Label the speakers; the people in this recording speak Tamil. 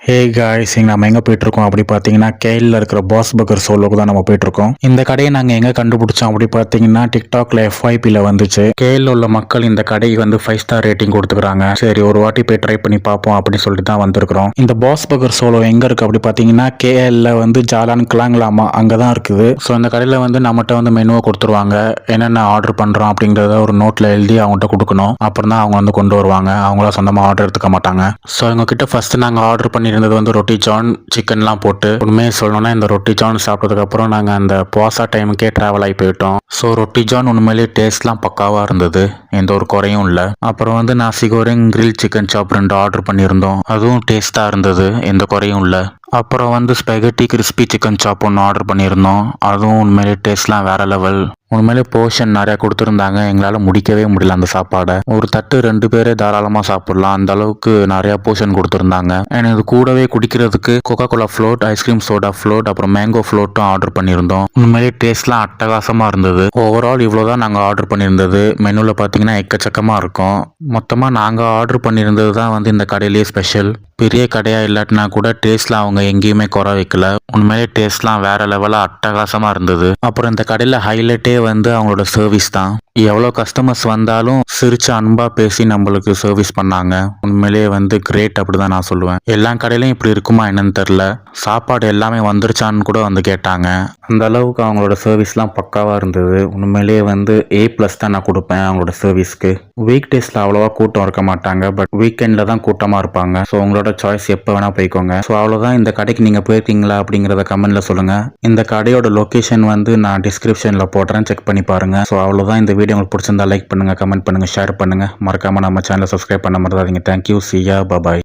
Speaker 1: ஹே காய்ஸ், நம்ம எங்கே போயிட்டுருக்கோம் அப்படி பார்த்தீங்கன்னா கேஎல்ல இருக்கிற பாஸ் பர்கர் சோலோக்கு தான் நம்ம போயிட்டுருக்கோம். இந்த கடையை நாங்கள் எங்கே கண்டுபிடிச்சோம் அப்படி பார்த்தீங்கன்னா டிக்டாக்ல FYPல வந்துச்சு. கேஎல்ல உள்ள மக்கள் இந்த கடைக்கு வந்து 5 ஸ்டார் ரேட்டிங் கொடுத்துக்கிறாங்க. சரி, ஒரு வாட்டி போய் ட்ரை பண்ணி பார்ப்போம் அப்படின்னு சொல்லிட்டு தான் வந்திருக்கிறோம். இந்த பாஸ் பர்கர் சோலோ எங்கே இருக்குது அப்படி பார்த்தீங்கன்னா கேஎல்ல வந்து ஜாலான் கிளாங்கலாமா அங்கே தான் இருக்குது. ஸோ இந்த கடையில் வந்து நம்மகிட்ட வந்து மெனுவை கொடுத்துருவாங்க. என்னென்ன ஆர்டர் பண்ணுறோம் அப்படிங்கிறத ஒரு நோட்டில் எழுதி அவங்ககிட்ட கொடுக்கணும். அப்புறம் தான் அவங்க வந்து கொண்டு வருவாங்க. அவங்களா சொந்தமாக ஆர்டர் எடுத்துக்க மாட்டாங்க. ஸோ எங்ககிட்ட ஃபர்ஸ்ட் நாங்கள் ஆர்டர் பண்ணியிருந்தது வந்து ரொட்டி ஜான் சிக்கன்லாம் போட்டு, உண்மையை சொல்லணும்னா இந்த ரொட்டி ஜான் சாப்பிட்டதுக்கப்புறம் நாங்கள் அந்த பாசா டைமுக்கே ட்ராவல் ஆகி போயிட்டோம். ஸோ ரொட்டி ஜான் உண்மையிலேயே டேஸ்ட்லாம் பக்காவாக இருந்தது, எந்த ஒரு குறையும் இல்லை. அப்புறம் வந்து நாசி கோரிங் கிரில் சிக்கன் சாப் 2 ஆர்டர் பண்ணியிருந்தோம். அதுவும் டேஸ்ட்டாக இருந்தது, எந்த குறையும் இல்லை. அப்புறம் வந்து ஸ்பெகட்டி கிறிஸ்பி சிக்கன் சாப் 1 ஆர்டர் பண்ணியிருந்தோம். அதுவும் உண்மையிலே டேஸ்ட்லாம் வேற லெவல். உண்மையிலே போர்ஷன் நிறையா கொடுத்துருந்தாங்க. எங்களால் முடிக்கவே முடியல அந்த சாப்பாடை. ஒரு தட்டு 2 பேரே தாராளமாக சாப்பிடலாம், அந்த அளவுக்கு நிறையா போர்ஷன் கொடுத்துருந்தாங்க. எனக்கு இது கூடவே குடிக்கிறதுக்கு Coca Cola float, ice cream soda float, அப்புறம் மேங்கோ ஃப்ளோட்டும் ஆர்டர் பண்ணியிருந்தோம். உண்மையிலே டேஸ்ட்லாம் அட்டகாசமாக இருந்தது. ஓவரால் இவ்வளோதான் நாங்கள் ஆர்டர் பண்ணியிருந்தது. மெனுவில் பார்த்தீங்கன்னா எக்கச்சக்கமாக இருக்கும். மொத்தமாக நாங்கள் ஆர்டர் பண்ணியிருந்தது தான் வந்து இந்த கடையிலேயே ஸ்பெஷல். பெரிய கடையாக இல்லாட்டினா கூட டேஸ்ட்லாம் அவங்க எங்கேயுமே குறை வைக்கல. உண்மையிலே டேஸ்ட்லாம் வேற லெவலாக அட்டகாசமாக இருந்தது. அப்புறம் இந்த கடையில் ஹைலைட்டே வந்து அவங்களோட சர்வீஸ் தான். எவ்வளோ கஸ்டமர்ஸ் வந்தாலும் சிரிச்சு அன்பாக பேசி நம்மளுக்கு சர்வீஸ் பண்ணாங்க. உண்மையிலேயே வந்து கிரேட் அப்படி தான் நான் சொல்லுவேன். எல்லா கடையிலையும் இப்படி இருக்குமா என்னன்னு தெரில. சாப்பாடு எல்லாமே வந்துருச்சான்னு கூட வந்து கேட்டாங்க. அந்த அளவுக்கு அவங்களோட சர்வீஸ்லாம் பக்காவாக இருந்தது. உண்மையிலேயே வந்து A+ தான் நான் கொடுப்பேன் அவங்களோட சர்வீஸ்க்கு. வீக் டேஸில் அவ்வளோவா கூட்டம் இருக்க மாட்டாங்க, பட் வீக்கெண்டில் தான் கூட்டமாக இருப்பாங்க. ஸோ உங்களோட சாய்ஸ் எப்போ வேணால் போய்க்கோங்க. ஸோ அவ்வளோதான். இந்த கடைக்கு நீங்கள் போயிருக்கீங்களா அப்படிங்கிறத கமெண்ட்டில் சொல்லுங்கள். இந்த கடையோட லொக்கேஷன் வந்து நான் டிஸ்கிரிப்ஷனில் போடுறேன், செக் பண்ணி பாருங்கள். ஸோ அவ்வளோதான். இந்த வீடியோ உங்களுக்கு பிடிச்சிருந்தா லைக் பண்ணுங்கள், கமெண்ட் பண்ணுங்கள், ஷேர் பண்ணுங்கள். மறக்காமல் நம்ம சேனலை சப்ஸ்கிரைப் பண்ண மறந்துடாதீங்க. Thank you, see ya, bye bye.